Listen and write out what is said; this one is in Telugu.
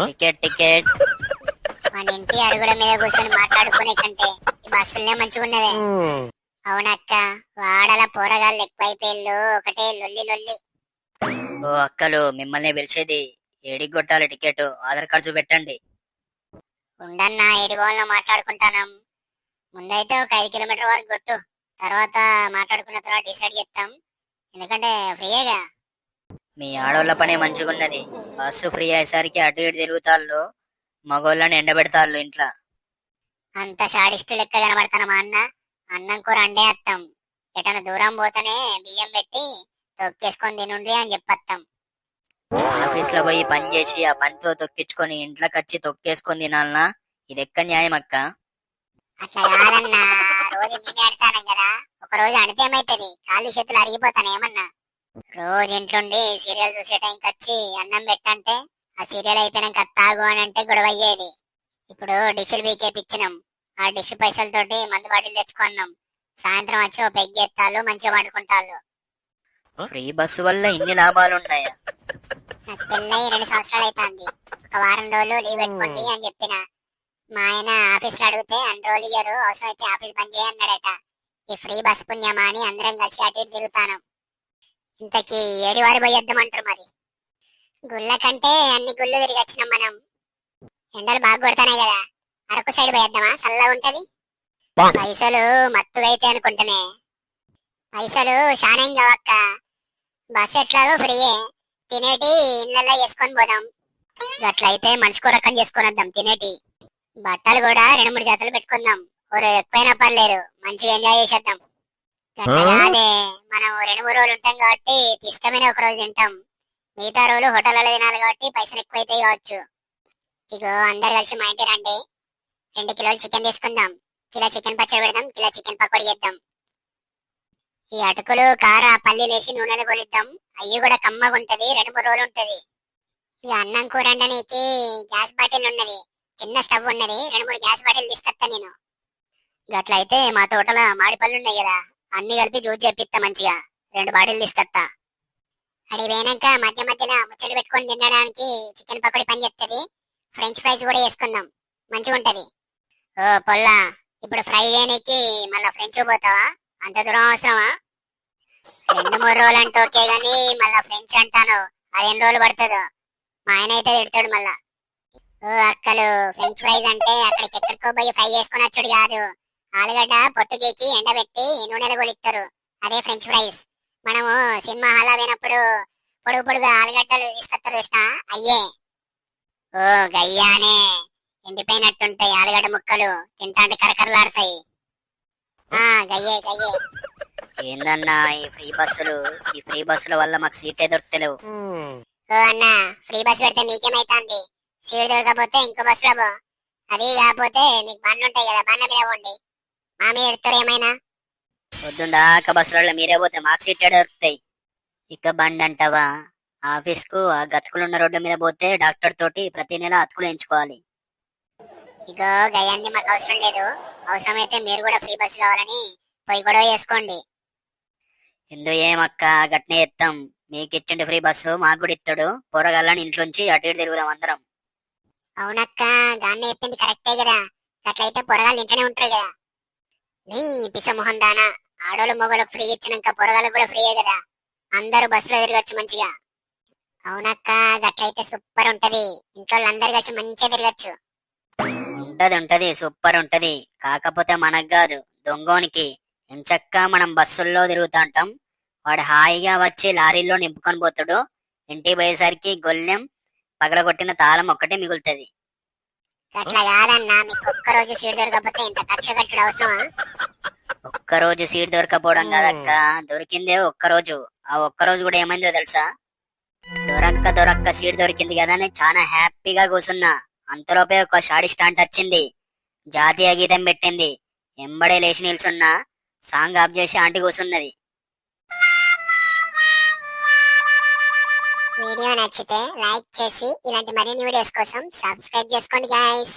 Ticket ticket. మన ఇంటి అరుగుల మీద కూర్చొని మాట్లాడుకునే కంటే ఈ బస్సులనే మంచిగున్నదే. అవునక్క, వాడల పోరగాళ్ళు ఎక్కువైపోయిళ్ళు, ఒకటే లొల్లి లొల్లి. ఓ అక్కలు, మిమ్మల్ని పిలిచేది. ఏడికి కొట్టాలి టికెట్? ఆధార్ కార్డు చూపెట్టండి. ఉండన్నా, ఏడిగోళ్ళలో మాట్లాడుకుంటానం. ముందైతే ఒక 5 కిలోమీటర్ వరకు కొట్టు, తర్వాత మాట్లాడుకున్న తర్వాత డిసైడ్ చేస్తాం. ఎందుకంటే ఫ్రీయేగా. మీ ఆడోళ్ళ పనే మంచిగున్నది. బస్సు ఫ్రీ అయ్యేసరికి అటు ఇటు తిరుగుతాళ్ళు, మగోళ్ళని ఎండబెడతాళ్ళు ఇంట్లో. అంత షాడిస్టు లెక్క కనబడతాను మా అన్న. అన్నం కూర అండే వస్తాం. ఎటన్నా దూరం పోతేనే బియ్యం పెట్టి తొక్కేసుకొని తినుండ్రి అని చెప్పత్తాం. ఆఫీస్ లో పోయి పని చేసి ఆ పనితో తొక్కించుకొని ఇంట్లోకి వచ్చి తొక్కేసుకొని తినాలనా? ఇది ఎక్క న్యాయం అక్క? అట్లా కాదన్నా, రోజు మేమే ఆడతానం కదా. ఒక రోజు అడితే ఏమైతుంది? కాళ్ళు చేతులు అరిగిపోతాను ఏమన్నా. రోజు ఇంట్లోండి సీరియల్ చూసే టైంకి వచ్చి అన్నం పెట్టంటే ఆ సీరియల్ అయిపోయినాక తాగు అని అంటే గొడవ అయ్యేది. ఇప్పుడు డిష్లు బీకేపిచ్చినాం. ఆ డిష్ పైసలతోటి మందు బాటిల్ తెచ్చుకున్నాం. సాయంత్రం వచ్చి ఓ పెగ్ ఎత్తాలు, మంచిగా పండుకుంటాళ్ళు. ఫ్రీ బస్సు వల్ల ఇన్ని లాభాలున్నాయా? నాకు పెళ్ళై 2 సంవత్సరాలు అవుతుంది. ఒక వారం రోజులు లీవ్ పెట్టుకోండి అని చెప్పిన. మా ఆయన ఆఫీస్ లో అడిగితే అన్ని రోజులు ఇయ్యరు, అవసరమైతే ఆఫీస్ బంద్ చేయన్నాడట. ఈ ఫ్రీ బస్ పుణ్యమా అని అందరం కలిసి అటు ఇటు తిరుగుతాను. ఇంతకీ ఏడి వారి పోయేద్దామంటారు మరి? గుళ్ళ కంటే అన్ని గుళ్ళు తిరిగి వచ్చినాం మనం. ఎండలు బాగా కొడతానాయి కదా, అరకు సైడ్ పోయేద్దామా? చల్లగా ఉంటది. పైసలు మత్తుగా అయితే అనుకుంటానే. పైసలు షానేం కావక్క. బస్ ఎట్లాగో ఫ్రీయే, తినేటి ఇళ్ళల్లో చేసుకొని పోదాం. గట్లయితే మనిషికో రకం చేసుకొని వద్దాం తినేటి. బట్టలు కూడా 2-3 జతలు పెట్టుకుందాం. ఓ రోజు ఎక్కువైనా పర్లేదు, మంచిగా ఎంజాయ్ చేసేద్దాం. గట్ల కాదే, మనం 2-3 రోజులు ఉంటాం కాబట్టి తీసుకమైన ఒక రోజు తింటాం. మిగతా రోజులు హోటల్లో తినాలి కాబట్టి పైసలు ఎక్కువైతాయి కావచ్చు. ఇగో అందరు కలిసి మా ఇంటి రండి. 2 కిలోలు చికెన్ తీసుకుందాం. కిలో చికెన్ పచ్చడి పెడదాం, కిలో చికెన్ పకోడీ చేద్దాం. ఈ అటుకులు కార పల్లీలు వేసి నూనెలు కొలిద్దాం. అయ్యి కూడా కమ్మగుంటది, 2-3 రోజులు ఉంటది. ఈ అన్నం కూర వండనీకి గ్యాస్ బాటిల్ ఉన్నది, చిన్న స్టవ్ ఉన్నది. 2-3 గ్యాస్ బాటిల్ తీసుకొస్తా నేను. గట్లయితే మా తోటలో మాడి పళ్ళు ఉన్నాయి కదా, అన్ని కలిపి జ్యూస్ చేపిస్తా మంచిగా. 2 బాటిల్ తీసుకొస్తా. అడి పోయినాక మధ్య మధ్యలో ముచ్చట్లు పెట్టుకొని తినడానికి చికెన్ పకోడీ పని చేస్తుంది. ఫ్రెంచ్ ఫ్రైస్ కూడా వేసుకుందాం, మంచిగా ఉంటది. ఓ పొల్లా, ఇప్పుడు ఫ్రై చేయనీకి మళ్ళా ఫ్రెంచ్ పోతావా? అంత దూరం అవసరమా? 2-3 రోజులు అంటే ఓకే గాని మళ్ళా ఫ్రెంచ్ అంటాను, అది ఎన్ని రోజులు పడుతుందో. మా ఆయన అయితే తిడతాడు మళ్ళా. ఓ అక్కలు, ఫ్రెంచ్ ఫ్రైస్ అంటే అక్కడికి ఎక్కడికో పోయి ఫ్రై చేసుకుని వచ్చుడు కాదు. ఆలుగడ్డ పొట్టు గీకి ఎండబెట్టి నూనెలు కొలిస్తారు, అదే ఫ్రెంచ్ ఫ్రైస్. మనము సినిమా హాల్ పోయినప్పుడు పొడుగు పొడుగు ఆలుగడ్డలు తీసుకొస్తారు చూసినా, అయ్యే. ఓ గయ్యానే, ఎండిపోయినట్టుంటాయి ఆలుగడ్డ ముక్కలు, తింటాంటే కరకరలాడతాయి. గయ్యే గయ్యే. ఏందన్నా ఈ ఫ్రీ బస్సుల వల్ల మాకు సీటే దొరుకుతలేవు. ఓ అన్న, ఫ్రీ బస్ పెడితే మీకేమైతుంది? సీట్ దొరకపోతే ఇంకో బస్సులో పో. అది కాకపోతే మీకు బండ్లు ఉంటాయి కదా, బండ్ల మీద పోండి. మా మీద ఎడతారు ఏమైనా? పొద్దుందాక బస్సులలో మీరే పోతే మాకు సీటే దొరుకుతాయి. ఇక బండి అంటావా? ఆఫీస్ కు ఆ గతుకులున్న రోడ్డు మీద పోతే డాక్టర్ తోటి ప్రతి నెల అతుకులు ఎంచుకోవాలి. ఇగో గయాన్ని మాకు అవసరం లేదు. అవసరమైతే మీరు కూడా ఫ్రీ బస్ కావాలని పోయి గొడవ చేసుకోండి. ఎందు ఏమక్క, గట్నే ఎత్తాం. మీకు ఇచ్చిండు ఫ్రీ బస్సు, మాకు కూడా ఇస్తాడు. పొరగల్లని ఇంట్లోంచి అటు ఇటు తిరుగుదాం అందరం. అవునక్క, గాన్ని చెప్పింది కరెక్టే కదా. అట్లయితే పొరగాళ్ళు ఇంట్లోనే ఉంటారు కదా. నీ పిస మొహం దానా, ఆడోళ్ళు మొగలకు ఫ్రీ ఇచ్చినాక పొరగాళ్ళకు కూడా ఫ్రీయే కదా. అందరూ బస్సులో తిరగచ్చు మంచిగా. అవునక్క, గట్లయితే సూపర్ ఉంటది. ఇంట్లో అందరు కలిసి మంచిగా తిరగచ్చు. ఉంటది సూపర్ ఉంటది. కాకపోతే మనకు కాదు, దొంగోనికి. ఎంచక్కా మనం బస్సుల్లో తిరుగుతాంటాం, వాడు హాయిగా వచ్చి లారీల్లో నింపుకొని పోతాడు. ఇంటికి పోయేసరికి గొల్లెం పగలగొట్టిన తాళం ఒక్కటే మిగులుతుంది. అట్లా కాదన్నా, మీకు ఒక్కరోజు సీట్ దొరకకపోతే ఇంత కక్ష కట్టుడు అవసరమా? ఒక్కరోజు సీట్ దొరకపోవడం కాదక్క, దొరికిందే ఒక్కరోజు. ఆ ఒక్కరోజు కూడా ఏమైందో తెలుసా? దొరక్క సీట్ దొరికింది కదా అని చాలా హ్యాపీగా కూర్చున్నా. అంతలోపే ఒక షాడి స్టాంట్ వచ్చింది, జాతీయ గీతం పెట్టింది. ఎంబడే లేచి నిల్చున్నా, సాంగ్ ఆఫ్ చేసి ఆంటీ కూర్చున్నది. వీడియో నచ్చితే లైక్ చేసి ఇలాంటి మరిన్ని వీడియోస్ కోసం సబ్స్క్రైబ్ చేసుకోండి గైస్.